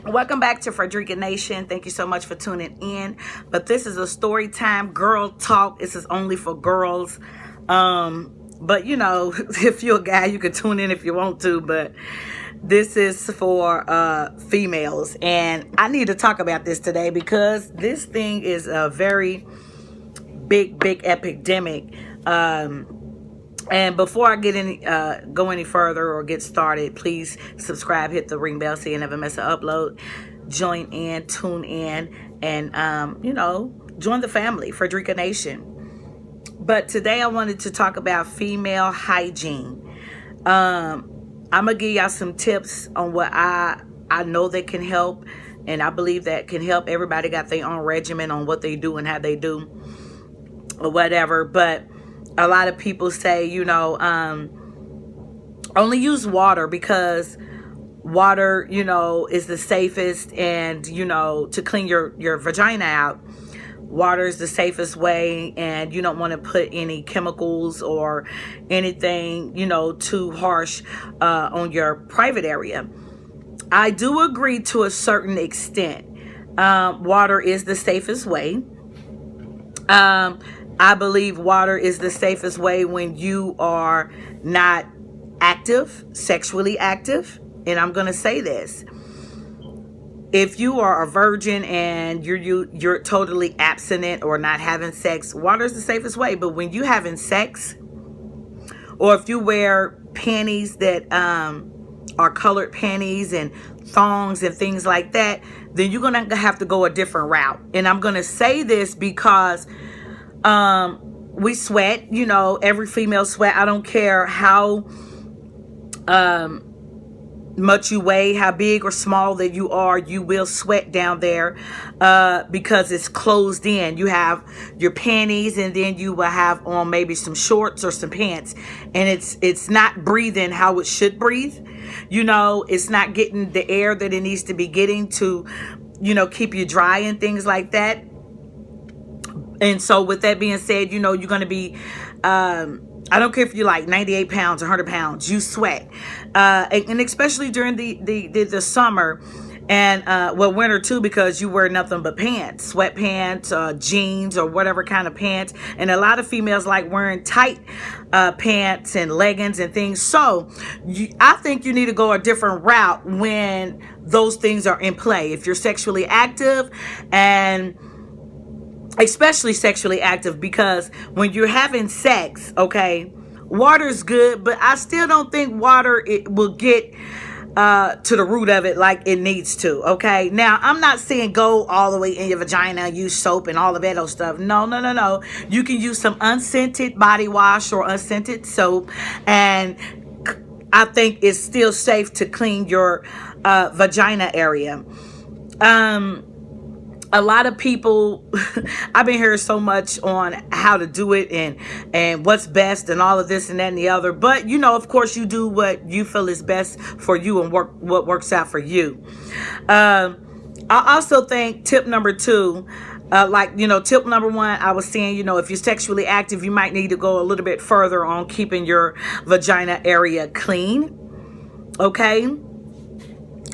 Welcome back to Frederica Nation. Thank you so much for tuning in. But this is a story time girl talk. This is only for girls. But you know, if you're a guy, you can tune in if you want to. But this is for females, and I need to talk about this today because this thing is a very big epidemic. And before I get any go any further or get started, please subscribe, hit the ring bell so you never miss an upload. Join in, tune in, and join the family, Frederica Nation. But today I wanted to talk about female hygiene. I'm gonna give y'all some tips on what I know that can help, and I believe that can help. Everybody got their own regimen on what they do and how they do, or whatever. But a lot of people say, only use water because water, is the safest, and, to clean your vagina out. Water is the safest way, and you don't want to put any chemicals or anything, too harsh on your private area. I do agree to a certain extent. Water is the safest way. I believe water is the safest way when you are not active, sexually active. And I'm going to say this. If you are a virgin and you're totally abstinent or not having sex, water is the safest way. But when you having sex, or if you wear panties that are colored panties and thongs and things like that, then you're going to have to go a different route. And I'm going to say this because we sweat, every female sweat. I don't care how much you weigh, how big or small that you are, you will sweat down there because it's closed in. You have your panties, and then you will have on maybe some shorts or some pants, and it's not breathing how it should breathe. It's not getting the air that it needs to be getting to, keep you dry and things like that. And so with that being said, you're going to be, I don't care if you're like 98 pounds, 100 pounds, you sweat. And especially during the summer and, winter too, because you wear nothing but pants, sweatpants, jeans, or whatever kind of pants. And a lot of females like wearing tight pants and leggings and things. So I think you need to go a different route when those things are in play. If you're sexually active, and especially sexually active, because when you're having sex, okay, water's good, but I still don't think water it will get to the root of it like it needs to. Okay, now I'm not saying go all the way in your vagina, use soap and all of that old stuff. No. You can use some unscented body wash or unscented soap, and I think it's still safe to clean your vagina area. A lot of people, I've been hearing so much on how to do it and what's best and all of this and that and the other. But, of course, you do what you feel is best for you and what works out for you. I also think tip number 2, tip number 1, I was saying, if you're sexually active, you might need to go a little bit further on keeping your vagina area clean. Okay?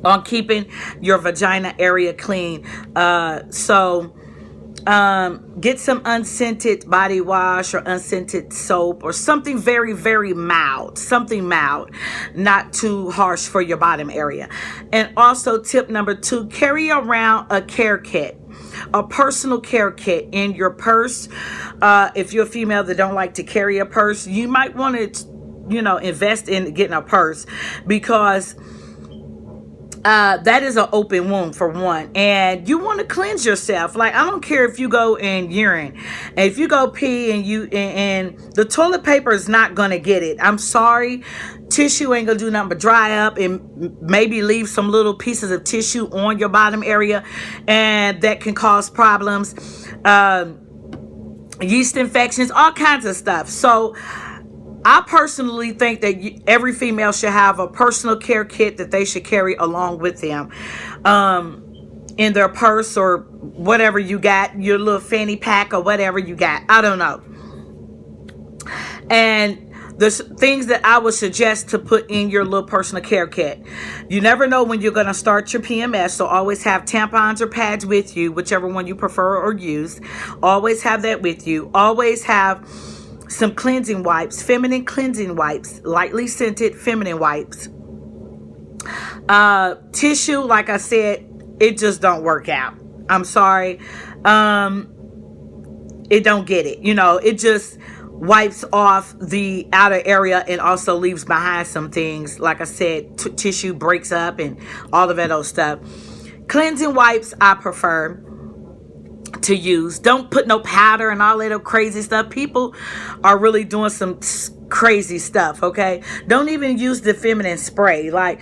On keeping your vagina area clean. So get some unscented body wash or unscented soap or something very, very mild. Something mild, not too harsh for your bottom area. And also tip number 2, carry around a care kit. A personal care kit in your purse. If you're a female that don't like to carry a purse, you might want to, invest in getting a purse, because that is an open wound for one, and you want to cleanse yourself. Like, I don't care if you go and urine, and if you go pee and the toilet paper is not gonna get it. I'm sorry, tissue ain't gonna do nothing but dry up and maybe leave some little pieces of tissue on your bottom area, and that can cause problems, yeast infections, all kinds of stuff. So I personally think that every female should have a personal care kit that they should carry along with them in their purse or whatever you got, your little fanny pack or whatever you got. I don't know. And things that I would suggest to put in your little personal care kit. You never know when you're going to start your PMS, so always have tampons or pads with you, whichever one you prefer or use. Always have that with you. Always have some cleansing wipes, feminine cleansing wipes, lightly scented feminine wipes. Tissue, like I said, it just don't work out. I'm sorry. It don't get it. It just wipes off the outer area and also leaves behind some things. Like I said, tissue breaks up and all of that old stuff. Cleansing wipes I prefer to use. Don't put no powder and all that other crazy stuff. People are really doing some crazy stuff, okay? Don't even use the feminine spray. Like,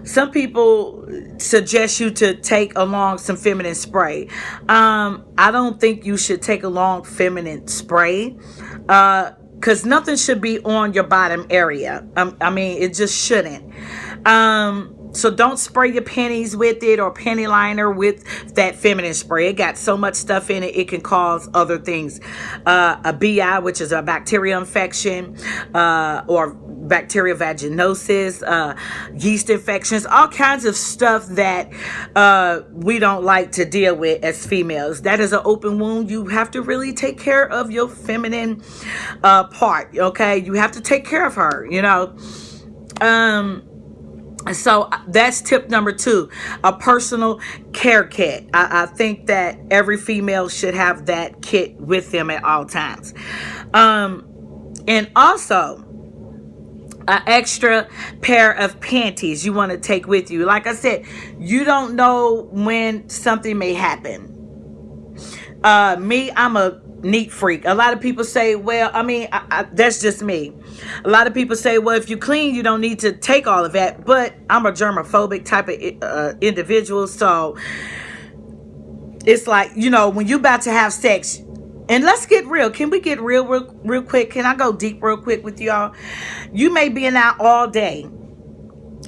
some people suggest you to take along some feminine spray. I don't think you should take along feminine spray, because nothing should be on your bottom area. I mean, it just shouldn't. So don't spray your panties with it or panty liner with that feminine spray. It got so much stuff in it, it can cause other things. A BI, which is a bacterial infection, or bacterial vaginosis, yeast infections, all kinds of stuff that we don't like to deal with as females. That is an open wound. You have to really take care of your feminine part, okay? You have to take care of her, So that's tip number 2, a personal care kit. I think that every female should have that kit with them at all times. And also, an extra pair of panties you want to take with you. Like I said, you don't know when something may happen. I'm a neat freak. A lot of people say, well, that's just me. A lot of people say, well, if you clean, you don't need to take all of that. But I'm a germophobic type of individual. So it's like, when you're about to have sex, and let's get real. Can we get real quick? Can I go deep real quick with y'all? You may be out all day.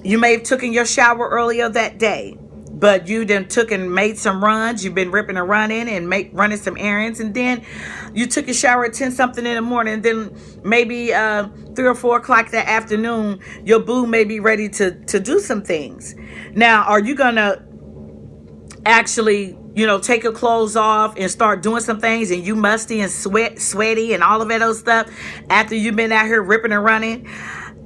You may have taken your shower earlier that day, but you then took and made some runs. You've been ripping and running and running some errands. And then you took a shower at 10 something in the morning. And then maybe 3 or 4 o'clock that afternoon, your boo may be ready to do some things. Now, are you going to actually, take your clothes off and start doing some things, and you musty and sweaty and all of that other stuff after you've been out here ripping and running?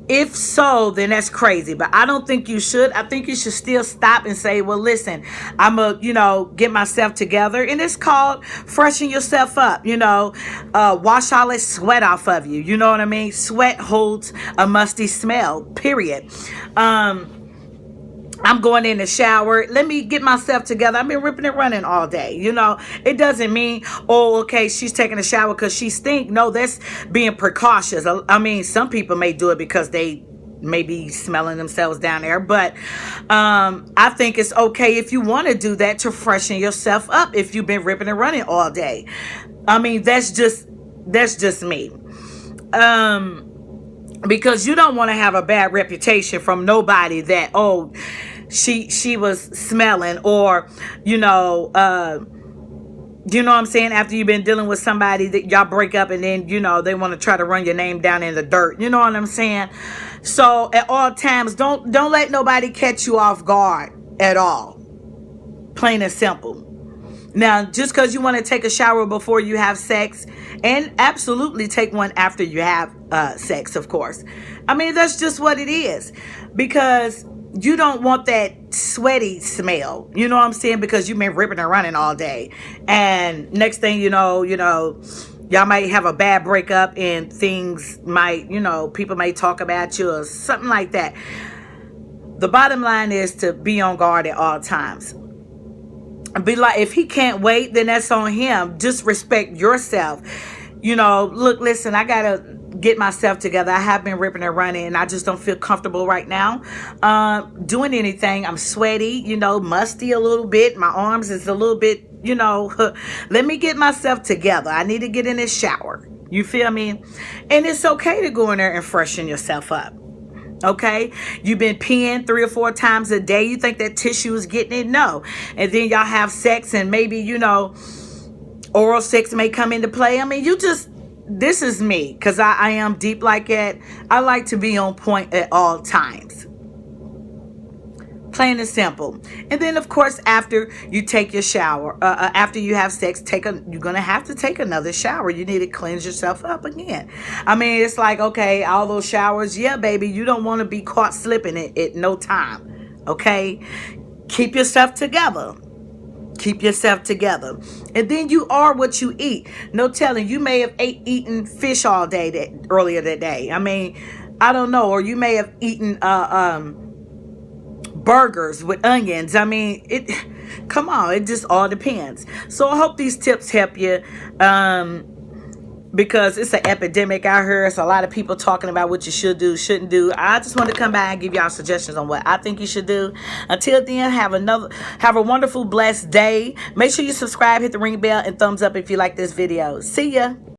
If so, then that's crazy. But I don't think you should. I think you should still stop and say, well, listen, I'm going to, get myself together. And it's called freshen yourself up, wash all that sweat off of you. You know what I mean? Sweat holds a musty smell, period. I'm going in the shower. Let me get myself together. I've been ripping and running all day. It doesn't mean, oh, okay, she's taking a shower because she stink. No, that's being precautious. Some people may do it because they may be smelling themselves down there. But I think it's okay if you want to do that, to freshen yourself up if you've been ripping and running all day. That's just me. Because you don't want to have a bad reputation from nobody that, oh, she was smelling, or you know what I'm saying, after you've been dealing with somebody that y'all break up and then they want to try to run your name down in the dirt. You know what I'm saying? So at all times, don't let nobody catch you off guard at all. Plain and simple. Now, just because you want to take a shower before you have sex, and absolutely take one after you have sex, of course. That's just what it is. Because you don't want that sweaty smell. You know what I'm saying? Because you've been ripping and running all day. And next thing you know, y'all might have a bad breakup and things might, people may talk about you or something like that. The bottom line is to be on guard at all times. Be like, if he can't wait, then that's on him. Just respect yourself. Look, listen, I gotta get myself together. I have been ripping and running, and I just don't feel comfortable right now doing anything. I'm sweaty, musty a little bit. My arms is a little bit, let me get myself together. I need to get in this shower. You feel me? And it's okay to go in there and freshen yourself up. Okay, you've been peeing 3 or 4 times a day. You think that tissue is getting it? No. And then y'all have sex, and maybe oral sex may come into play. You just this is me, because I am deep like that. I like to be on point at all times. Plain and simple. And then, of course, after you take your shower, after you have sex, you're gonna have to take another shower. You need to cleanse yourself up again. I mean, it's like, okay, all those showers, yeah, baby, you don't want to be caught slipping at no time. Okay, keep yourself together. Keep yourself together. And then you are what you eat. No telling, you may have eaten fish all day earlier that day. I mean, I don't know, or you may have eaten burgers with onions. I mean, come on, it just all depends. So I hope these tips help you, because it's an epidemic out here. It's a lot of people talking about what you should do, shouldn't do. I just want to come back and give y'all suggestions on what I think you should do. Until then, have a wonderful, blessed day. Make sure you subscribe, hit the ring bell, and thumbs up if you like this video. See ya.